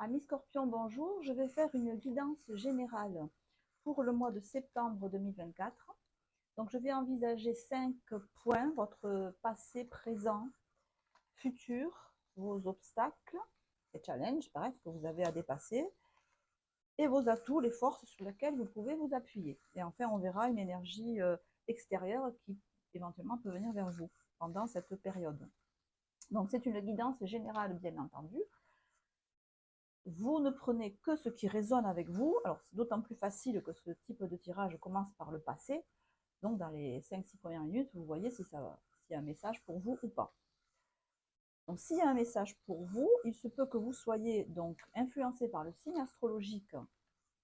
Amis Scorpion, bonjour. Je vais faire une guidance générale pour le mois de septembre 2024. Donc, je vais envisager 5 points, votre passé, présent, futur, vos obstacles et challenges, bref, que vous avez à dépasser, et vos atouts, les forces sur lesquelles vous pouvez vous appuyer. Et enfin, on verra une énergie extérieure qui éventuellement peut venir vers vous pendant cette période. Donc, c'est une guidance générale, bien entendu. Vous ne prenez que ce qui résonne avec vous. Alors, c'est d'autant plus facile que ce type de tirage commence par le passé. Donc, dans les 5-6 premières minutes, vous voyez si s'il y a un message pour vous ou pas. Donc, s'il y a un message pour vous, il se peut que vous soyez donc influencé par le signe astrologique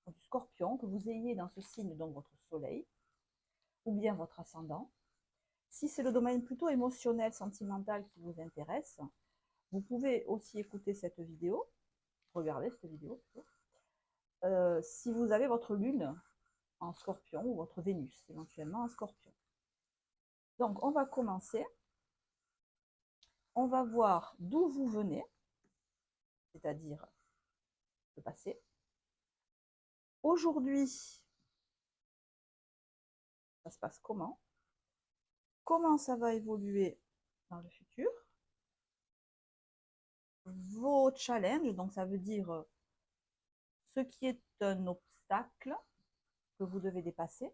du Scorpion, que vous ayez dans ce signe donc votre soleil, ou bien votre ascendant. Si c'est le domaine plutôt émotionnel, sentimental qui vous intéresse, vous pouvez aussi écouter cette vidéo, regarder cette vidéo plutôt. Si vous avez votre lune en Scorpion ou votre Vénus éventuellement en Scorpion. Donc on va commencer. On va voir d'où vous venez, c'est-à-dire le passé. Aujourd'hui, ça se passe comment? Comment ça va évoluer dans le futur? Vos challenges, donc ça veut dire ce qui est un obstacle que vous devez dépasser.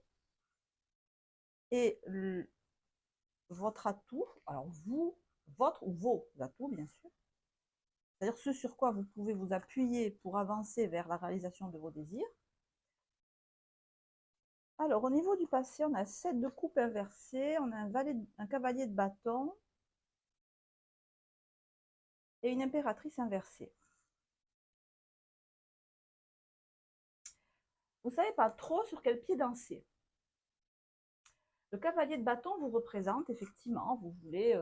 Et votre atout, alors vous, votre ou vos atouts bien sûr, c'est-à-dire ce sur quoi vous pouvez vous appuyer pour avancer vers la réalisation de vos désirs. Alors, au niveau du passé, on a 7 de coupe inversé, on a un cavalier de bâton et une impératrice inversée. Vous ne savez pas trop sur quel pied danser. Le cavalier de bâton vous représente, effectivement, vous voulez,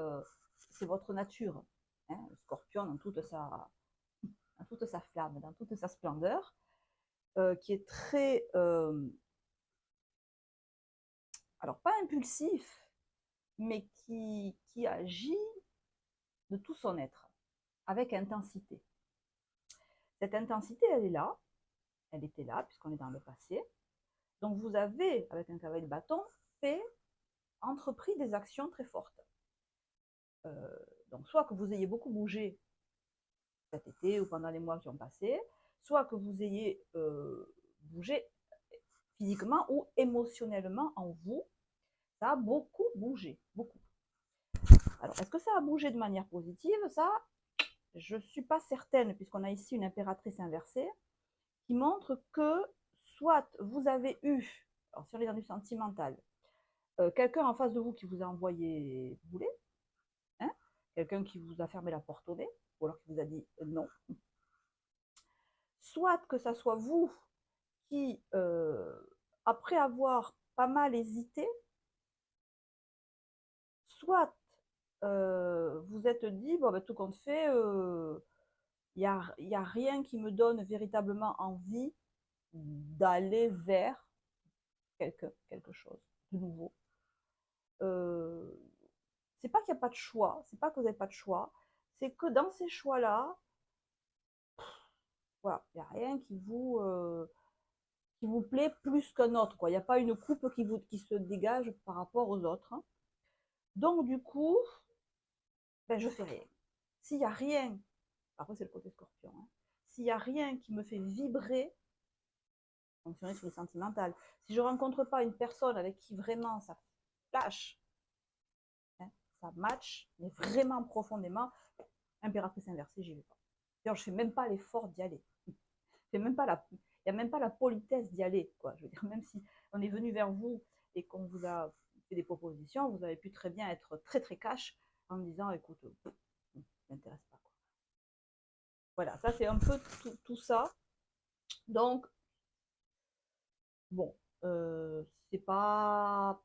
c'est votre nature. Hein, le scorpion dans toute sa flamme, dans toute sa splendeur, qui est très, alors pas impulsif, mais qui agit de tout son être, avec intensité. Cette intensité, elle est là, elle était là, puisqu'on est dans le passé. Donc vous avez, avec un cavalier de bâton, entrepris des actions très fortes. Donc soit que vous ayez beaucoup bougé cet été ou pendant les mois qui ont passé, soit que vous ayez bougé physiquement ou émotionnellement en vous. Ça a beaucoup bougé, beaucoup. Alors, est-ce que ça a bougé de manière positive? Ça, je ne suis pas certaine, puisqu'on a ici une impératrice inversée, qui montre que soit vous avez eu, alors sur les ennuis sentimentales, quelqu'un en face de vous qui vous a envoyé bouler, hein, quelqu'un qui vous a fermé la porte au nez, ou alors qui vous a dit non, soit que ça soit vous qui, après avoir pas mal hésité, soit vous êtes dit, bon, ben, tout compte fait, il n'y a rien qui me donne véritablement envie d'aller vers quelque chose de nouveau. C'est pas qu'il n'y a pas de choix, c'est pas que vous n'avez pas de choix, c'est que dans ces choix-là, voilà, il n'y a rien qui vous plaît plus qu'un autre, quoi. Il n'y a pas une coupe qui se dégage par rapport aux autres, hein. Donc, du coup, ben, je fais rien. S'il n'y a rien, après c'est le côté scorpion, hein, s'il n'y a rien qui me fait vibrer, fonctionner sur le sentimental, si je ne rencontre pas une personne avec qui vraiment ça flash, hein, ça match, mais vraiment profondément, impératrice inversée, j'y vais pas. D'ailleurs, je ne fais même pas l'effort d'y aller. Il n'y a même pas la politesse d'y aller, quoi. Je veux dire, même si on est venu vers vous et qu'on vous a fait des propositions, vous avez pu très bien être très très cash en me disant, écoute, ça ne m'intéresse pas, quoi. Voilà, ça c'est un peu tout ça. Donc, bon, c'est pas.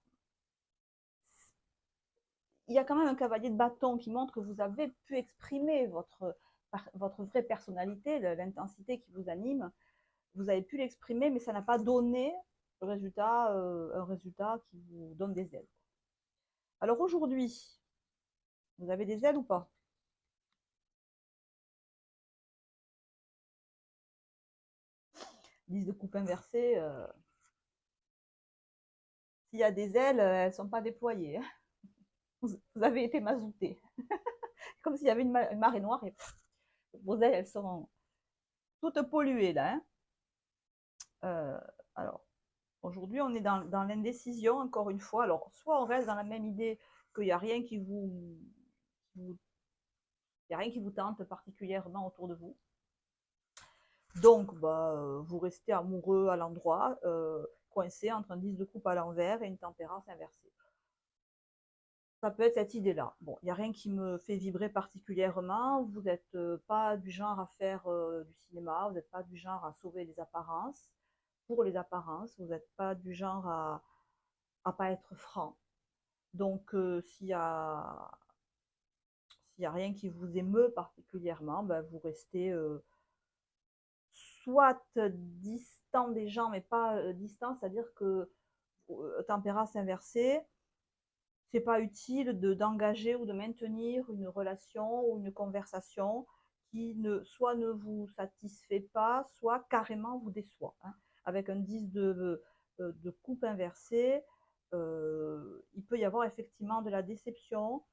Il y a quand même un cavalier de bâton qui montre que vous avez pu exprimer votre vraie personnalité, l'intensité qui vous anime. Vous avez pu l'exprimer, mais ça n'a pas donné un résultat qui vous donne des ailes. Alors aujourd'hui, vous avez des ailes ou pas? 10 de coupe inversée, s'il y a des ailes, elles ne sont pas déployées. Vous avez été mazouté. Comme s'il y avait une marée noire et vos ailes, elles sont toutes polluées là. Hein. Alors, aujourd'hui, on est dans l'indécision, encore une fois. Alors, soit on reste dans la même idée qu'il n'y a rien il y a rien qui vous tente particulièrement autour de vous. Donc, vous restez amoureux à l'endroit, coincé entre un 10 de coupe à l'envers et une tempérance inversée. Ça peut être cette idée-là. Bon, il n'y a rien qui me fait vibrer particulièrement. Vous n'êtes pas du genre à faire du cinéma, vous n'êtes pas du genre à sauver les apparences. Pour les apparences, vous n'êtes pas du genre à pas être franc. Donc, s'il y a rien qui vous émeut particulièrement, vous restez soit distant des gens, mais pas distant, c'est-à-dire que tempérance inversée, c'est pas utile d'engager ou de maintenir une relation ou une conversation qui soit ne vous satisfait pas, soit carrément vous déçoit. Hein. Avec un 10 de coupe inversée, il peut y avoir effectivement de la déception,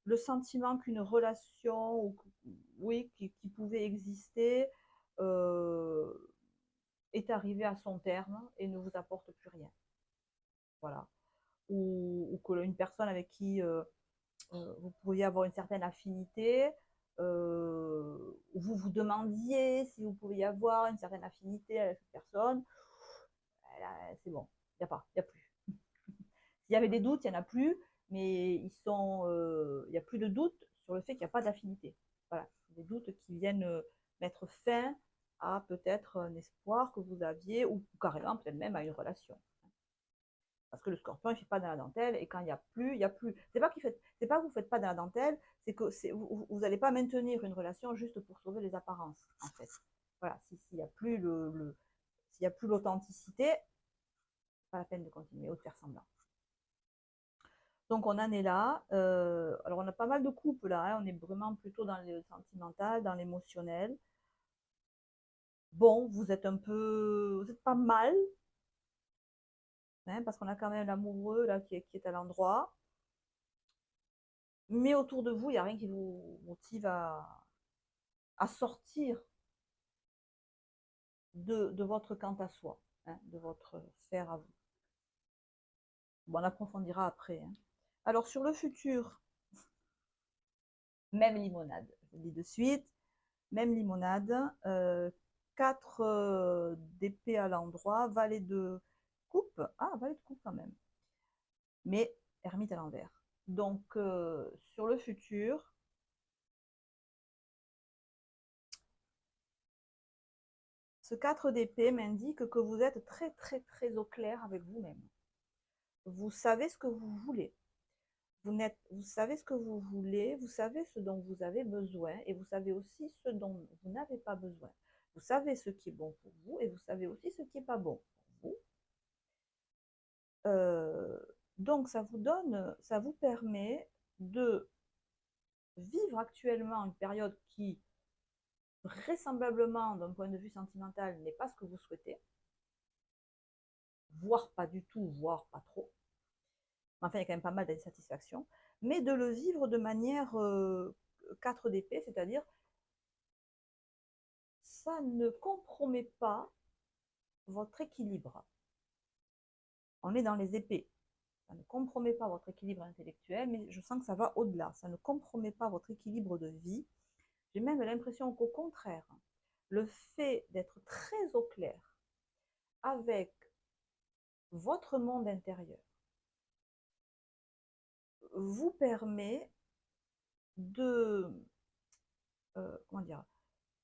le sentiment qu'une relation oui, qui pouvait exister euh, est arrivée à son terme et ne vous apporte plus rien. Voilà. Ou que une personne avec qui vous pourriez avoir une certaine affinité, vous vous demandiez si vous pouviez avoir une certaine affinité avec cette personne, c'est bon, il n'y a plus. S'il y avait des doutes, il n'y en a plus, mais il n'y a plus de doute sur le fait qu'il n'y a pas d'affinité. Voilà, des doutes qui viennent mettre fin à peut-être un espoir que vous aviez, ou carrément peut-être même à une relation. Parce que le scorpion, il ne fait pas dans la dentelle, et quand il n'y a plus, il n'y a plus. C'est pas que vous ne faites pas dans la dentelle, c'est que vous n'allez pas maintenir une relation juste pour sauver les apparences, en fait. Voilà, s'il n'y a plus s'il n'y a plus l'authenticité, pas la peine de continuer ou de faire semblant. Donc on en est là. Alors on a pas mal de couples là, hein. On est vraiment plutôt dans le sentimental, dans l'émotionnel. Bon, vous êtes pas mal, hein, parce qu'on a quand même l'amoureux là qui est à l'endroit. Mais autour de vous, il n'y a rien qui vous motive à sortir de votre quant à soi, hein, de votre sphère à vous. Bon, on approfondira après. Hein. Alors sur le futur, même limonade, je vous dis de suite, même limonade, 4 d'épée à l'endroit, valet de coupe, valet de coupe quand même, mais ermite à l'envers. Donc sur le futur, ce 4 d'épée m'indique que vous êtes très très très au clair avec vous-même. Vous savez ce que vous voulez. Vous savez ce que vous voulez, vous savez ce dont vous avez besoin et vous savez aussi ce dont vous n'avez pas besoin. Vous savez ce qui est bon pour vous et vous savez aussi ce qui n'est pas bon pour vous. Donc ça vous permet de vivre actuellement une période qui, vraisemblablement, d'un point de vue sentimental, n'est pas ce que vous souhaitez, voire pas du tout, voire pas trop. Enfin, il y a quand même pas mal d'insatisfaction, mais de le vivre de manière 4 d'épée, c'est-à-dire ça ne compromet pas votre équilibre. On est dans les épées. Ça ne compromet pas votre équilibre intellectuel, mais je sens que ça va au-delà. Ça ne compromet pas votre équilibre de vie. J'ai même l'impression qu'au contraire, le fait d'être très au clair avec votre monde intérieur vous permet de, comment dire,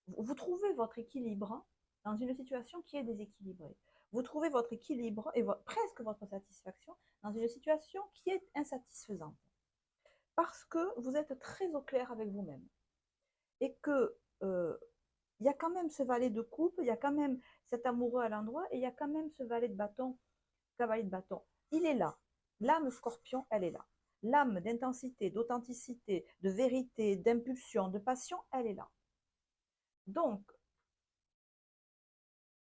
vous trouvez votre équilibre dans une situation qui est déséquilibrée. Vous trouvez votre équilibre et presque votre satisfaction dans une situation qui est insatisfaisante. Parce que vous êtes très au clair avec vous-même. Et que il y a quand même ce valet de coupe, il y a quand même cet amoureux à l'endroit, et il y a quand même ce valet de bâton, cavalier de bâton. Il est là. L'âme scorpion, elle est là. L'âme d'intensité, d'authenticité, de vérité, d'impulsion, de passion, elle est là. Donc,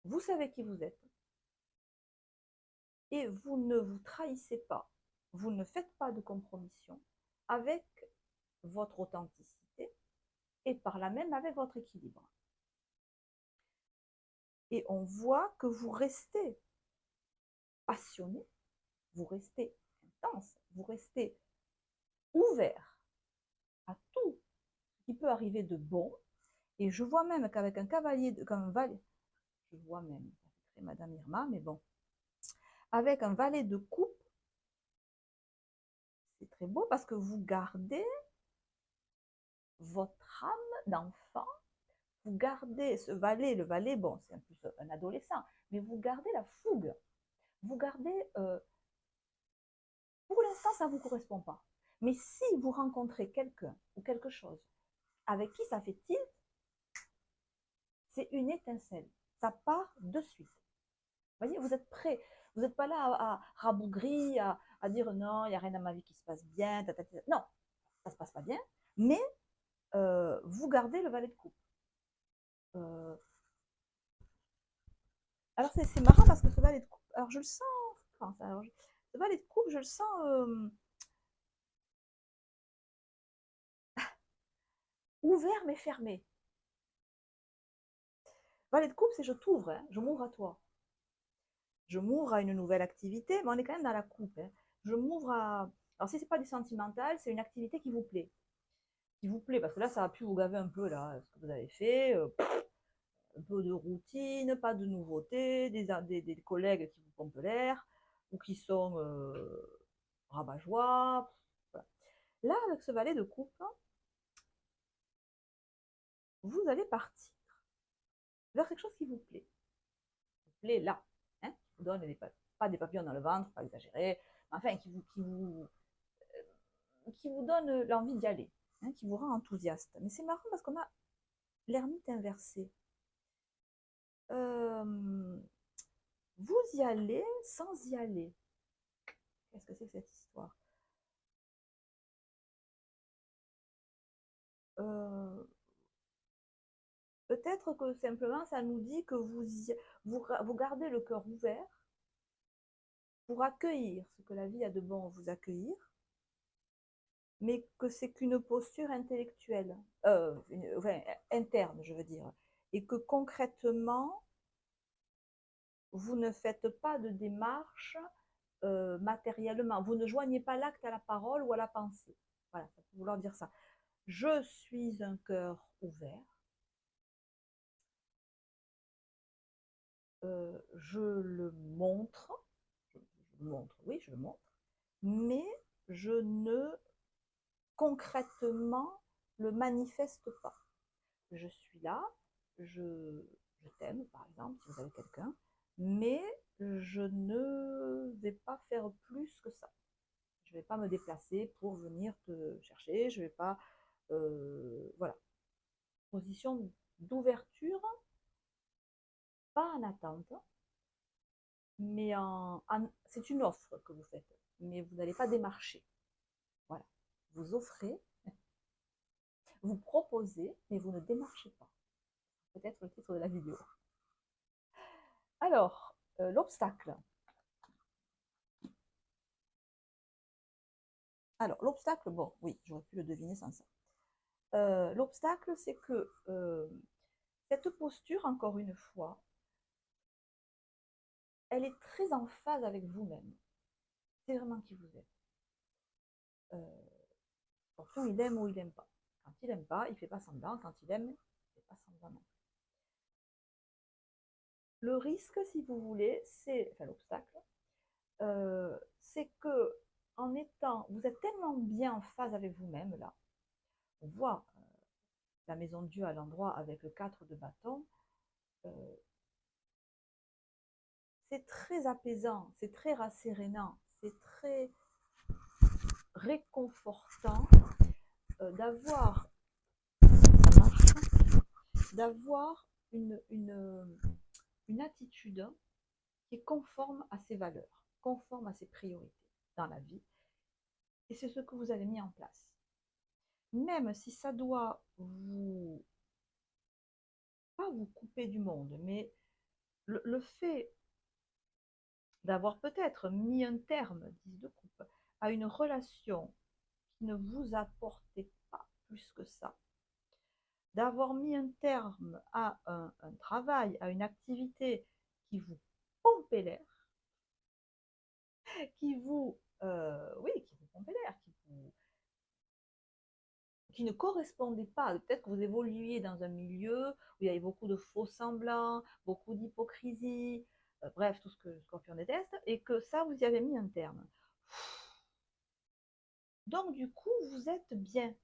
Vous savez qui vous êtes et vous ne vous trahissez pas, vous ne faites pas de compromission avec votre authenticité et par là même avec votre équilibre. Et on voit que vous restez passionné, vous restez intense, vous restez ouvert à tout ce qui peut arriver de bon. Et je vois même qu'avec un cavalier, comme valet, je vois même, ça fait Madame Irma, mais bon, avec un valet de coupe, c'est très beau parce que vous gardez votre âme d'enfant, vous gardez ce valet, le valet, bon, c'est un plus un adolescent, mais vous gardez la fougue, vous gardez, pour l'instant, ça ne vous correspond pas. Mais si vous rencontrez quelqu'un ou quelque chose avec qui ça fait tilt, c'est une étincelle, ça part de suite. Vous voyez, vous êtes prêt. Vous n'êtes pas là à rabougrir, à dire non, il n'y a rien dans ma vie qui se passe bien. Non, ça ne se passe pas bien, mais vous gardez le valet de coupe. Euh, alors c'est marrant parce que ce valet de coupe, alors je le sens, enfin, alors, ce valet de coupe, je le sens ouvert mais fermé. Valet de coupe, c'est je t'ouvre, hein, je m'ouvre à toi. Je m'ouvre à une nouvelle activité, mais on est quand même dans la coupe. Hein. Je m'ouvre à. Alors si c'est pas du sentimental, c'est une activité qui vous plaît. Qui vous plaît, parce que là, ça a pu vous gaver un peu, là, ce que vous avez fait. Un peu de routine, pas de nouveautés, des collègues qui vous pompent l'air, ou qui sont rabat-joie. Voilà. Là, avec ce valet de coupe, vous allez partir vers quelque chose qui vous plaît. Qui vous plaît là. Hein, qui vous donne pas des papillons dans le ventre, pas exagéré, mais enfin, qui vous donne l'envie d'y aller, hein, qui vous rend enthousiaste. Mais c'est marrant parce qu'on a l'ermite inversé. Euh, vous y allez sans y aller. Qu'est-ce que c'est que cette histoire? euh, Peut-être que simplement ça nous dit que vous gardez le cœur ouvert pour accueillir ce que la vie a de bon à vous accueillir, mais que c'est qu'une posture intellectuelle, enfin, interne, je veux dire, et que concrètement, vous ne faites pas de démarche matériellement, vous ne joignez pas l'acte à la parole ou à la pensée. Voilà, ça peut vouloir dire ça. Je suis un cœur ouvert, je le montre, je le montre, oui, je le montre, mais je ne concrètement le manifeste pas. Je suis là, je t'aime, par exemple, si vous avez quelqu'un, mais je ne vais pas faire plus que ça. Je ne vais pas me déplacer pour venir te chercher, je ne vais pas. Voilà. Position d'ouverture, pas en attente, mais c'est une offre que vous faites, mais vous n'allez pas démarcher. Voilà. Vous offrez, vous proposez, mais vous ne démarchez pas. Peut-être le titre de la vidéo. Alors, l'obstacle. Alors, l'obstacle, bon, oui, j'aurais pu le deviner sans ça. L'obstacle, c'est que cette posture, encore une fois, elle est très en phase avec vous-même. C'est vraiment qui vous êtes. Pourtant, il aime ou il n'aime pas. Quand il n'aime pas, il ne fait pas semblant. Quand il aime, il ne fait pas semblant non. Le risque, si vous voulez, c'est, enfin l'obstacle, c'est que en étant, vous êtes tellement bien en phase avec vous-même là. On voit la maison de Dieu à l'endroit avec le 4 de bâton. Euh, c'est très apaisant, c'est très rassérénant, c'est très réconfortant d'avoir, ça marche, d'avoir une attitude qui est conforme à ses valeurs, conforme à ses priorités dans la vie. Et c'est ce que vous avez mis en place. Même si ça doit pas vous couper du monde, mais le fait d'avoir peut-être mis un terme, 10 de coupe, à une relation qui ne vous apportait pas plus que ça, d'avoir mis un terme à un travail, à une activité qui vous pompait l'air, oui, qui vous pompait l'air, qui ne correspondait pas. Peut-être que vous évoluiez dans un milieu où il y avait beaucoup de faux semblants, beaucoup d'hypocrisie, bref, tout ce que Scorpion déteste, et que ça, vous y avez mis un terme. Donc, du coup, vous êtes bien.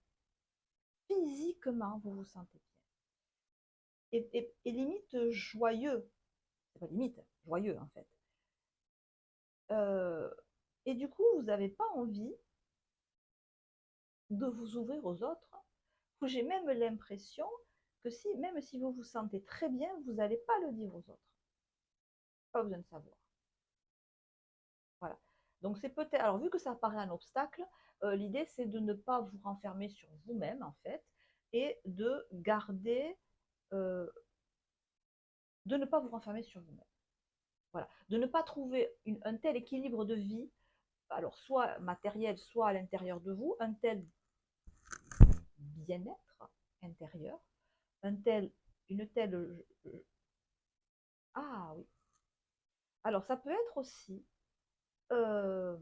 Physiquement, vous vous sentez bien. Et limite joyeux. C'est pas limite, joyeux en fait. Euh, et du coup, vous n'avez pas envie de vous ouvrir aux autres. J'ai même l'impression que si, même si vous vous sentez très bien, vous n'allez pas le dire aux autres. Pas besoin de savoir. Voilà. Donc c'est peut-être. Alors vu que ça paraît un obstacle, l'idée c'est de ne pas vous renfermer sur vous-même en fait et de garder, de ne pas vous renfermer sur vous-même. Voilà. De ne pas trouver un tel équilibre de vie, alors soit matériel, soit à l'intérieur de vous, un tel bien-être intérieur, un tel, une telle. Ah oui. Alors ça peut être aussi, euh,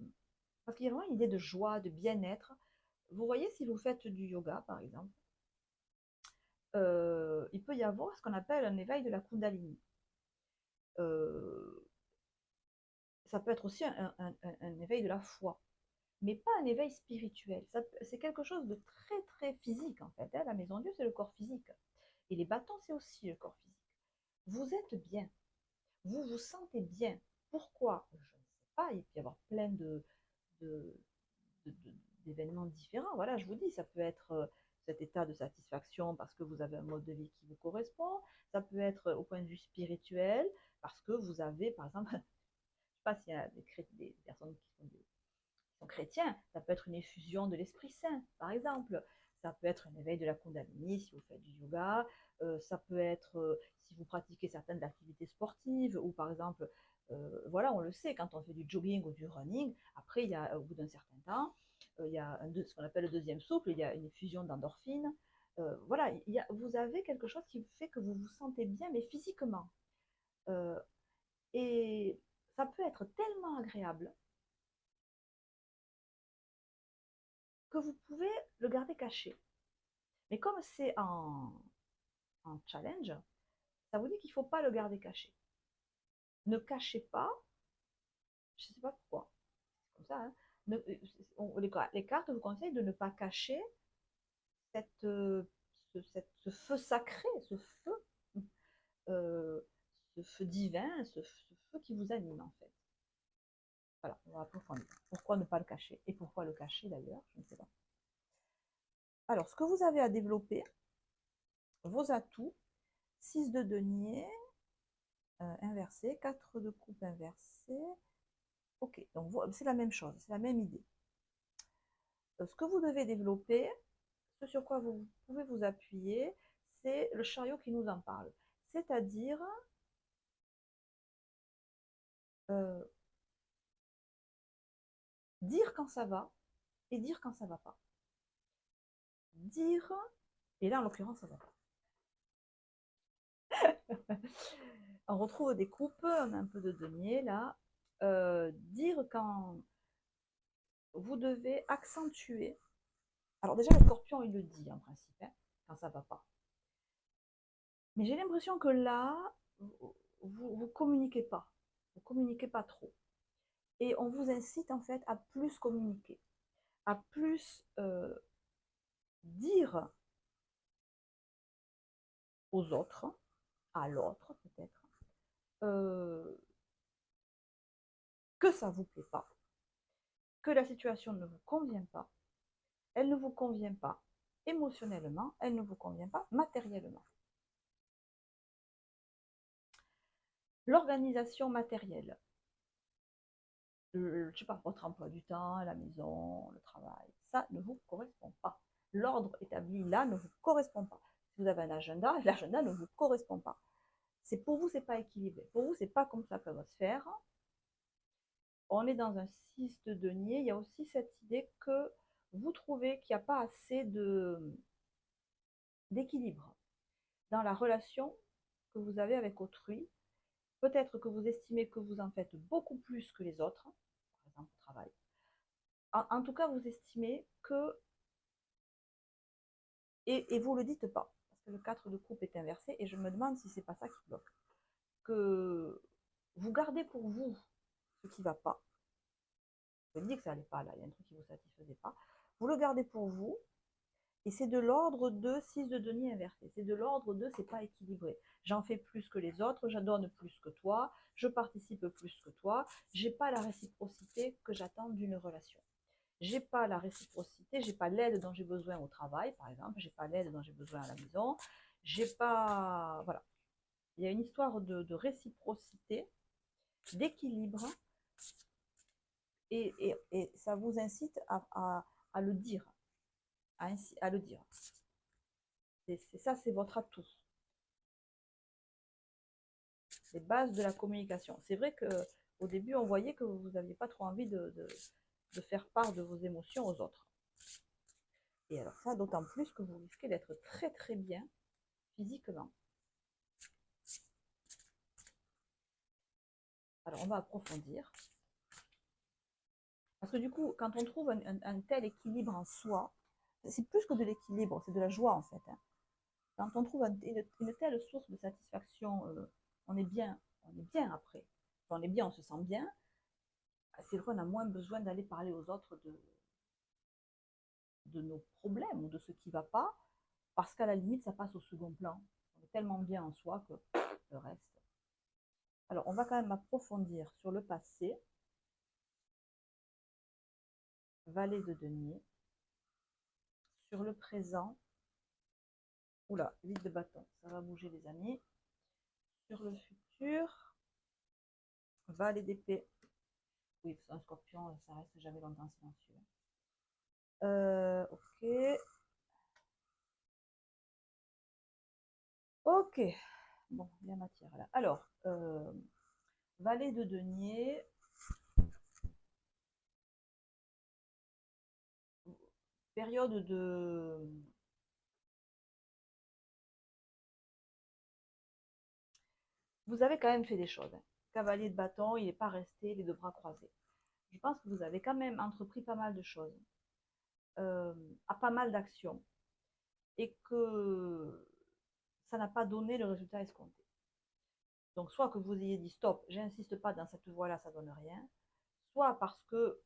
parce qu'il y a vraiment une idée de joie, de bien-être. Vous voyez, si vous faites du yoga, par exemple, il peut y avoir ce qu'on appelle un éveil de la Kundalini. Euh, Ça peut être aussi un éveil de la foi, mais pas un éveil spirituel. C'est quelque chose de très très physique en fait. Hein. La maison Dieu, c'est le corps physique. Et les bâtons, c'est aussi le corps physique. Vous êtes bien, vous vous sentez bien. Pourquoi? Je ne sais pas, il peut y avoir plein de, de, d'événements différents. Voilà, je vous dis, ça peut être cet état de satisfaction parce que vous avez un mode de vie qui vous correspond. Ça peut être au point de vue spirituel parce que vous avez, par exemple, je ne sais pas s'il y a des personnes qui sont chrétiens, ça peut être une effusion de l'Esprit Saint, par exemple. Ça peut être un éveil de la Kundalini si vous faites du yoga. Ça peut être si vous pratiquez certaines activités sportives ou par exemple, voilà, on le sait, quand on fait du jogging ou du running, après, il y a, au bout d'un certain temps, il y a ce qu'on appelle le deuxième souffle, il y a une effusion d'endorphine. Voilà, vous avez quelque chose qui fait que vous vous sentez bien, mais physiquement. Euh, et ça peut être tellement agréable que vous pouvez le garder caché. Mais comme c'est en challenge, ça vous dit qu'il ne faut pas le garder caché. Ne cachez pas, je ne sais pas pourquoi, c'est comme ça, hein, les cartes vous conseillent de ne pas cacher cette, ce feu sacré, euh, ce feu divin, ce feu qui vous anime en fait. Voilà, on va approfondir. Pourquoi ne pas le cacher? Et pourquoi le cacher d'ailleurs? Je ne sais pas. Alors, ce que vous avez à développer, vos atouts, 6 de denier, inversé, 4 de coupe inversé. Ok, donc c'est la même chose, c'est la même idée. Ce que vous devez développer, ce sur quoi vous pouvez vous appuyer, c'est le chariot qui nous en parle. C'est-à-dire euh, dire quand ça va et dire quand ça va pas. Dire, et là en l'occurrence ça va pas. On retrouve des coupes, on a un peu de denier là. Dire quand vous devez accentuer. Alors déjà le scorpion il le dit en principe, hein, quand ça va pas. Mais j'ai l'impression que là, vous communiquez pas. Vous communiquez pas trop. Et on vous incite en fait à plus communiquer, à plus dire aux autres, à l'autre peut-être, euh, que ça ne vous plaît pas, que la situation ne vous convient pas, elle ne vous convient pas émotionnellement, elle ne vous convient pas matériellement. L'organisation matérielle, je sais pas, votre emploi du temps, la maison, le travail, ça ne vous correspond pas. L'ordre établi là ne vous correspond pas. Si vous avez un agenda, l'agenda ne vous correspond pas. Pour vous, c'est pas équilibré. Pour vous, c'est pas comme ça que ça doit se faire. On est dans un 6 de denier. Il y a aussi cette idée que vous trouvez qu'il n'y a pas assez d'équilibre dans la relation que vous avez avec autrui. Peut-être que vous estimez que vous en faites beaucoup plus que les autres, par exemple au travail. En tout cas, vous estimez que, et vous ne le dites pas, parce que le 4 de coupe est inversé, et je me demande si c'est pas ça qui bloque, que vous gardez pour vous ce qui ne va pas. Vous avez dit que ça n'allait pas, là, il y a un truc qui ne vous satisfaisait pas. Vous le gardez pour vous, et c'est de l'ordre de 6 de denier inversé. C'est de l'ordre de c'est pas équilibré. J'en fais plus que les autres, j'en donne plus que toi, je participe plus que toi, j'ai pas la réciprocité que j'attends d'une relation. J'ai pas la réciprocité, j'ai pas l'aide dont j'ai besoin au travail, par exemple, j'ai pas l'aide dont j'ai besoin à la maison, j'ai pas. Voilà. Il y a une histoire de réciprocité, d'équilibre, et ça vous incite à le dire, à le dire. Ça, c'est votre atout. Les bases de la communication. C'est vrai qu'au début, on voyait que vous n'aviez pas trop envie de faire part de vos émotions aux autres. Et alors ça, d'autant plus que vous risquez d'être très très bien physiquement. Alors on va approfondir. Parce que du coup, quand on trouve un tel équilibre en soi, c'est plus que de l'équilibre, c'est de la joie en fait. Hein. Quand on trouve une telle source de satisfaction, on est bien après. Quand on est bien, on se sent bien. C'est vrai qu'on a moins besoin d'aller parler aux autres de nos problèmes ou de ce qui ne va pas, parce qu'à la limite, ça passe au second plan. On est tellement bien en soi que le reste. Alors, on va quand même approfondir sur le passé. Valet de denier. Sur le présent. Oula, 8 de bâton. Ça va bouger, les amis. Sur le futur. Valet d'épée. Oui, parce qu'un scorpion, ça reste jamais longtemps silencieux. Ok. Ok. Bon, il y a matière là. Alors, valet de denier. Période de. Vous avez quand même fait des choses. Hein. Cavalier de bâton, il n'est pas resté les deux bras croisés. Je pense que vous avez quand même entrepris pas mal de choses, à pas mal d'actions, et que ça n'a pas donné le résultat escompté. Donc, soit que vous ayez dit stop, j'insiste pas dans cette voie-là, ça donne rien, soit parce que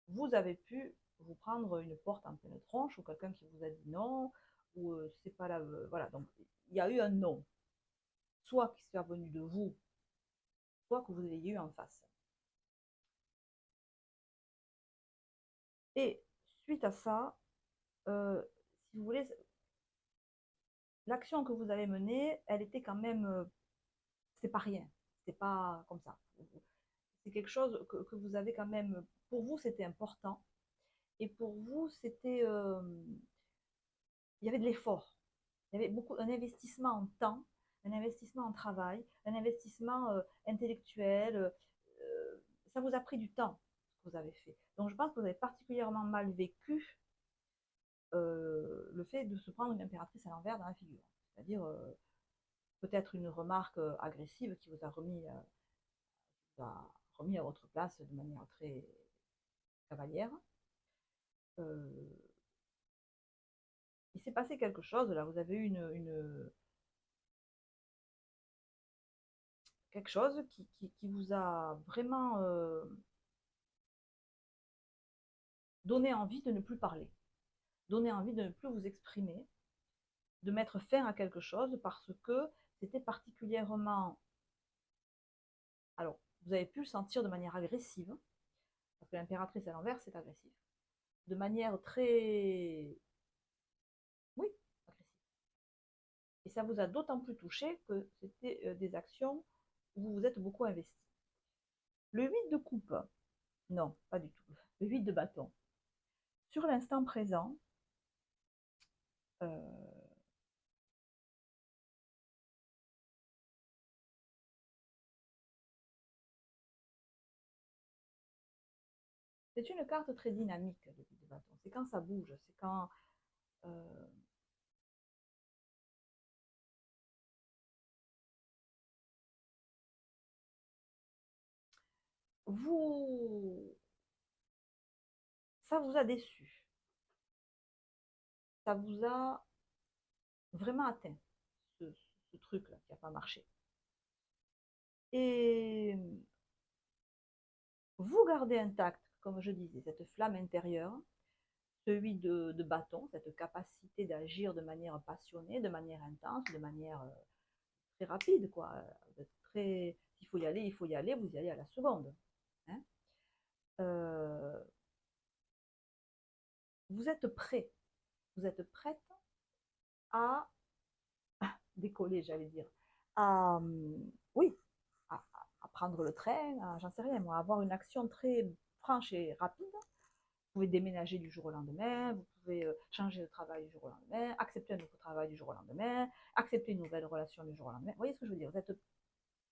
vous avez pu vous prendre une porte en pleine tronche, ou quelqu'un qui vous a dit non, ou c'est pas là. Voilà, donc il y a eu un non, soit qui soit venu de vous, soit que vous ayez eu en face. Et suite à ça, si vous voulez, l'action que vous avez menée, elle était quand même, c'était pas rien, c'était pas comme ça. C'est quelque chose que vous avez quand même, pour vous c'était important, et pour vous c'était, il y avait de l'effort, il y avait beaucoup, un investissement en temps, un investissement en travail, un investissement intellectuel, ça vous a pris du temps, ce que vous avez fait. Donc je pense que vous avez particulièrement mal vécu le fait de se prendre une impératrice à l'envers dans la figure. C'est-à-dire peut-être une remarque agressive qui vous a remis à votre place de manière très cavalière. Il s'est passé quelque chose, là, vous avez eu quelque chose qui vous a vraiment donné envie de ne plus parler, donné envie de ne plus vous exprimer, de mettre fin à quelque chose parce que c'était particulièrement. Alors, vous avez pu le sentir de manière agressive, parce que l'impératrice à l'envers, c'est agressif. De manière très. Oui, agressive. Et ça vous a d'autant plus touché que c'était des actions où vous vous êtes beaucoup investi. Le 8 de coupe, non, pas du tout. Le 8 de bâton. Sur l'instant présent, euh, C'est une carte très dynamique, le 8 de bâton. C'est quand ça bouge, c'est quand euh, vous, ça vous a déçu, ça vous a vraiment atteint, ce, ce truc-là qui n'a pas marché. Et vous gardez intact, comme je disais, cette flamme intérieure, celui de bâton, cette capacité d'agir de manière passionnée, de manière intense, de manière très rapide, quoi. Très, il faut y aller, vous y allez à la seconde. Hein. Euh, vous êtes prêt, vous êtes prête à décoller, j'allais dire, à, oui, à prendre le train, j'en sais rien, moi, à avoir une action très franche et rapide. Vous pouvez déménager du jour au lendemain, vous pouvez changer de travail du jour au lendemain, accepter un nouveau travail du jour au lendemain, accepter une nouvelle relation du jour au lendemain. Vous voyez ce que je veux dire? Vous êtes,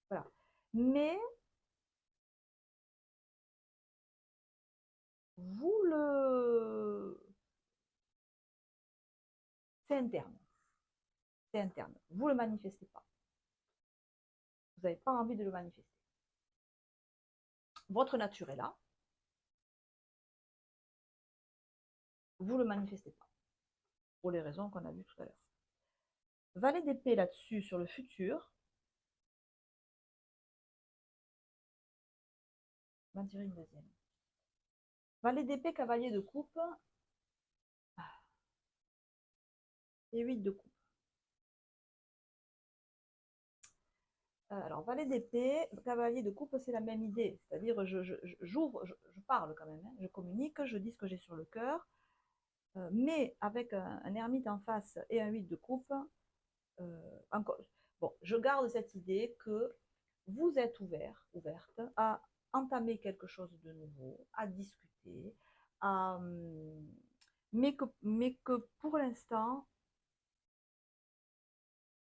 voilà. Mais vous le... C'est interne. C'est interne. Vous ne le manifestez pas. Vous n'avez pas envie de le manifester. Votre nature est là. Vous ne le manifestez pas. Pour les raisons qu'on a vues tout à l'heure. Valet d'épée là-dessus, sur le futur. On va tirer une deuxième. Valet d'épée, cavalier de coupe. Et 8 de coupe. Alors, valet d'épée, cavalier de coupe, c'est la même idée. C'est-à-dire, j'ouvre, je parle quand même, hein, je communique, je dis ce que j'ai sur le cœur, mais avec un ermite en face et un 8 de coupe, encore, bon, je garde cette idée que vous êtes ouverte à entamer quelque chose de nouveau, à discuter, à, mais que pour l'instant,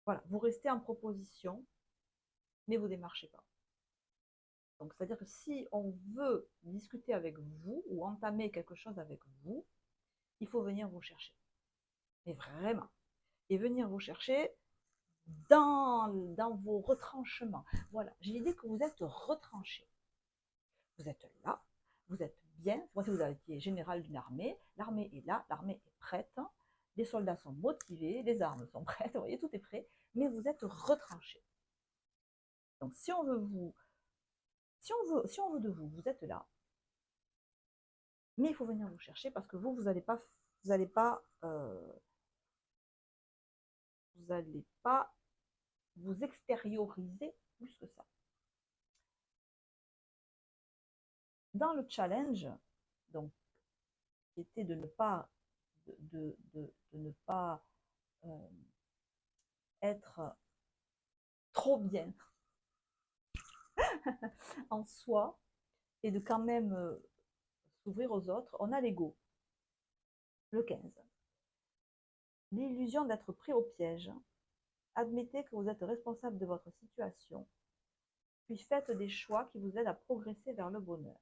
voilà, vous restez en proposition, mais vous ne démarchez pas. Donc, c'est-à-dire que si on veut discuter avec vous ou entamer quelque chose avec vous, il faut venir vous chercher. Mais vraiment. Et venir vous chercher dans vos retranchements. Voilà, j'ai l'idée que vous êtes retranché. Vous êtes là, vous êtes bien. Moi, si vous avez été général d'une armée, l'armée est là, l'armée est prête, les soldats sont motivés, les armes sont prêtes, vous voyez, tout est prêt, mais vous êtes retranché. Donc, si on veut vous, si on veut de vous, vous êtes là, mais il faut venir vous chercher parce que vous n'allez pas, vous allez pas, vous allez pas vous extérioriser plus que ça. Dans le challenge, donc, qui était de ne pas, de ne pas être trop bien en soi et de quand même s'ouvrir aux autres, on a l'ego, le 15. L'illusion d'être pris au piège. Admettez que vous êtes responsable de votre situation, puis faites des choix qui vous aident à progresser vers le bonheur.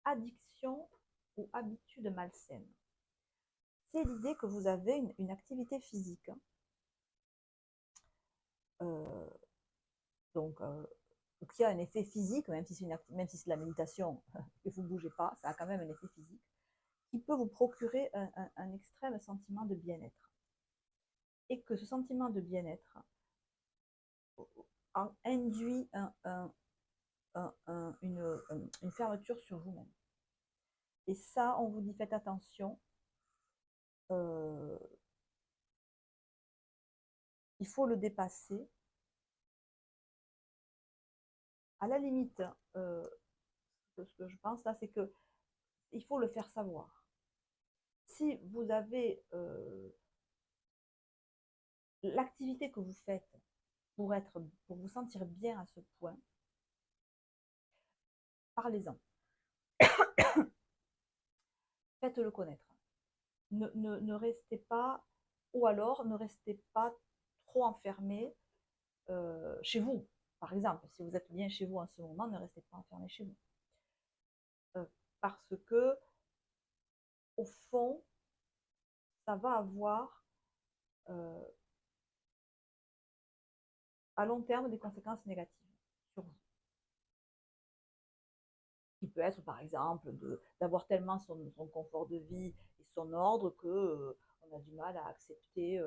Addiction ou habitude malsaine. C'est l'idée que vous avez une activité physique. Euh, donc, qui a un effet physique, même si c'est de la méditation et vous ne bougez pas, ça a quand même un effet physique, qui peut vous procurer un extrême sentiment de bien-être. Et que ce sentiment de bien-être induit une fermeture sur vous-même. Et ça, on vous dit faites attention, euh, il faut le dépasser. À la limite, ce que je pense là, c'est que il faut le faire savoir. Si vous avez l'activité que vous faites pour vous sentir bien à ce point, parlez-en. Faites-le connaître. Ne restez pas, ou alors ne restez pas trop enfermé chez vous. Par exemple, si vous êtes bien chez vous en ce moment, ne restez pas enfermé chez vous. parce que, au fond, ça va avoir à long terme des conséquences négatives sur vous. Qui peut être, par exemple, d'avoir tellement son confort de vie et son ordre que on a du mal à accepter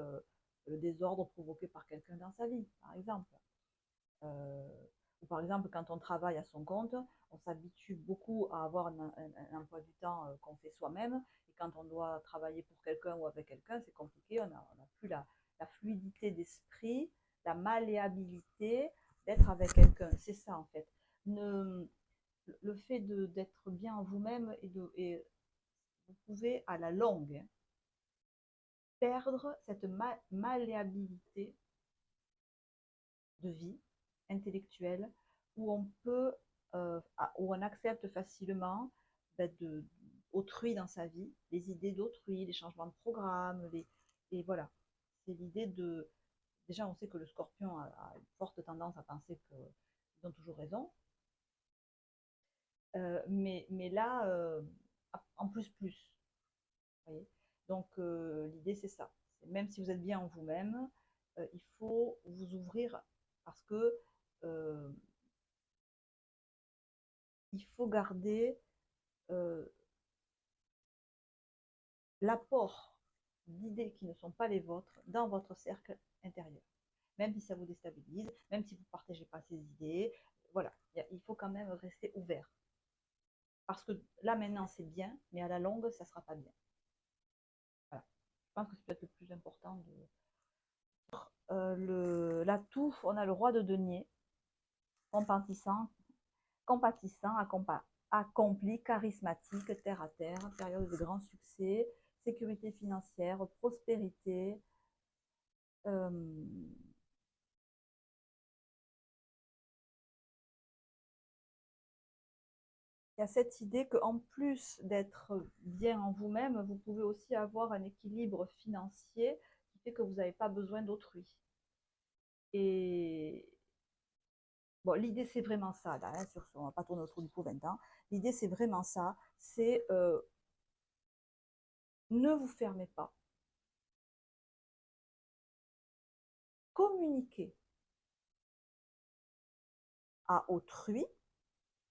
le désordre provoqué par quelqu'un dans sa vie, par exemple. Euh, ou par exemple, quand on travaille à son compte, on s'habitue beaucoup à avoir un emploi du temps qu'on fait soi-même. Et quand on doit travailler pour quelqu'un ou avec quelqu'un, c'est compliqué. On n'a plus la fluidité d'esprit, la malléabilité d'être avec quelqu'un. C'est ça, en fait. Ne, le fait d'être bien en vous-même et vous pouvez à la longue perdre cette malléabilité de vie intellectuelle où on peut, où on accepte facilement de, autrui dans sa vie, les idées d'autrui, les changements de programme, et voilà. C'est l'idée de. Déjà, on sait que le scorpion a une forte tendance à penser qu'ils ont toujours raison. Mais là, en plus. Voyez. Donc, l'idée, c'est ça. Même si vous êtes bien en vous-même, il faut vous ouvrir parce que euh, il faut garder euh, l'apport d'idées qui ne sont pas les vôtres dans votre cercle intérieur. Même si ça vous déstabilise, même si vous ne partagez pas ces idées, voilà, il faut quand même rester ouvert. Parce que là, maintenant, c'est bien, mais à la longue, ça ne sera pas bien. Voilà. Je pense que c'est peut-être le plus important de, l'atout, on a le roi de denier, compatissant, accompli, charismatique, terre à terre, période de grand succès, sécurité financière, prospérité. Euh, il y a cette idée qu'en plus d'être bien en vous-même, vous pouvez aussi avoir un équilibre financier qui fait que vous n'avez pas besoin d'autrui. Et bon, l'idée c'est vraiment ça, là, hein, on ne va pas tourner autour du pot 20 ans. L'idée c'est vraiment ça, c'est ne vous fermez pas, communiquez à autrui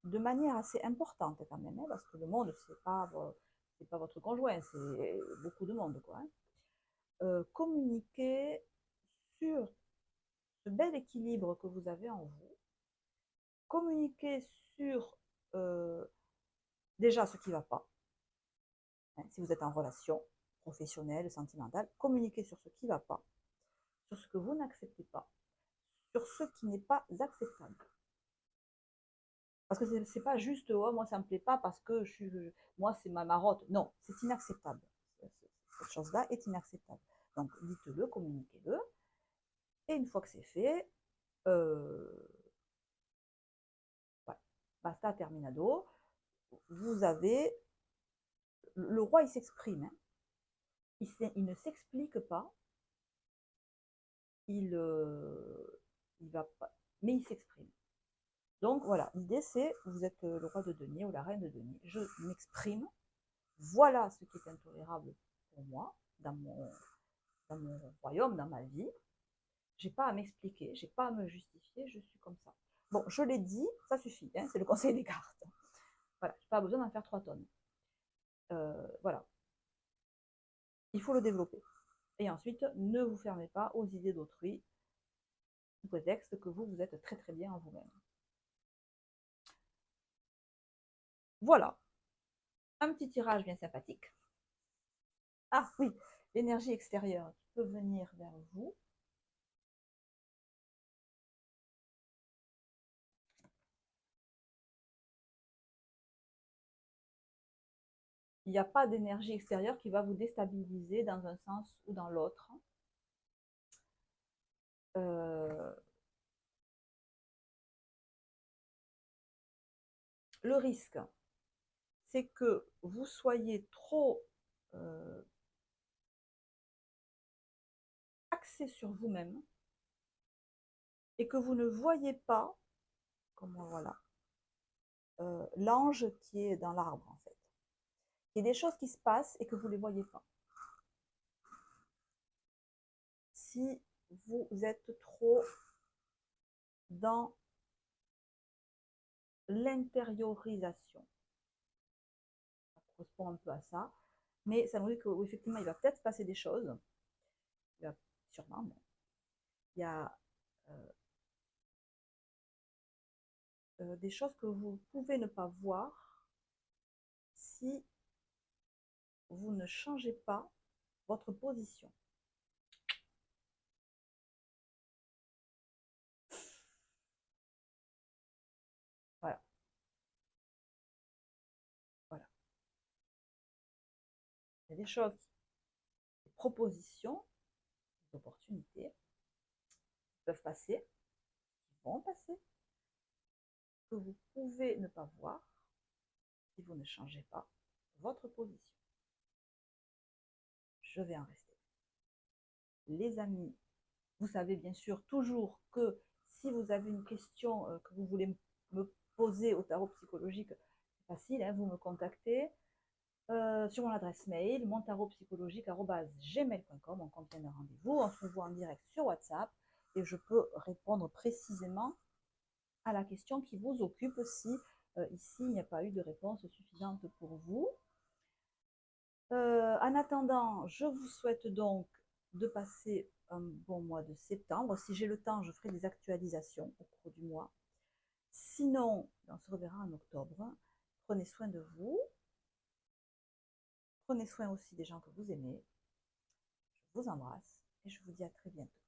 de manière assez importante quand même, hein, parce que le monde, c'est pas votre conjoint, c'est beaucoup de monde, quoi. Hein. Communiquez sur ce bel équilibre que vous avez en vous, communiquez sur euh, déjà ce qui ne va pas, hein, si vous êtes en relation professionnelle, sentimentale, communiquez sur ce qui ne va pas, sur ce que vous n'acceptez pas, sur ce qui n'est pas acceptable. Parce que c'est pas juste, oh, moi ça me plaît pas parce que moi c'est ma marotte. Non, c'est inacceptable. Cette chose-là est inacceptable. Donc dites-le, communiquez-le. Et une fois que c'est fait, euh, ouais, basta terminado. Vous avez le roi, il s'exprime. Hein. Il ne s'explique pas. Il va pas, mais il s'exprime. Donc voilà, l'idée c'est, vous êtes le roi de denier ou la reine de denier. Je m'exprime. Voilà ce qui est intolérable pour moi dans mon royaume, dans ma vie. J'ai pas à m'expliquer, j'ai pas à me justifier, je suis comme ça. Bon, je l'ai dit, ça suffit, hein, c'est le conseil des cartes. Voilà, j'ai pas besoin d'en faire 3 tonnes. Voilà, il faut le développer. Et ensuite, ne vous fermez pas aux idées d'autrui, sous prétexte que vous êtes très très bien en vous-même. Voilà, un petit tirage bien sympathique. Ah oui, l'énergie extérieure qui peut venir vers vous. Il n'y a pas d'énergie extérieure qui va vous déstabiliser dans un sens ou dans l'autre. Euh, le risque, c'est que vous soyez trop axé sur vous-même et que vous ne voyez pas comment voilà l'ange qui est dans l'arbre, en fait. Il y a des choses qui se passent et que vous ne les voyez pas. Si vous êtes trop dans l'intériorisation, ça correspond un peu à ça, mais ça nous dit qu'effectivement, il va peut-être se passer des choses, il va, sûrement, mais il y a des choses que vous pouvez ne pas voir si vous ne changez pas votre position. Voilà, voilà. Il y a des choses, des propositions, des opportunités qui peuvent passer, qui vont passer, que vous pouvez ne pas voir si vous ne changez pas votre position. Je vais en rester. Les amis, vous savez bien sûr toujours que si vous avez une question que vous voulez me poser au tarot psychologique, c'est facile, hein, vous me contactez sur mon adresse mail, montarotpsychologique@gmail.com. On convient d'un rendez-vous, on se voit en direct sur WhatsApp et je peux répondre précisément à la question qui vous occupe si ici il n'y a pas eu de réponse suffisante pour vous. En attendant, je vous souhaite donc de passer un bon mois de septembre. Si j'ai le temps, je ferai des actualisations au cours du mois. Sinon, on se reverra en octobre. Prenez soin de vous. Prenez soin aussi des gens que vous aimez. Je vous embrasse et je vous dis à très bientôt.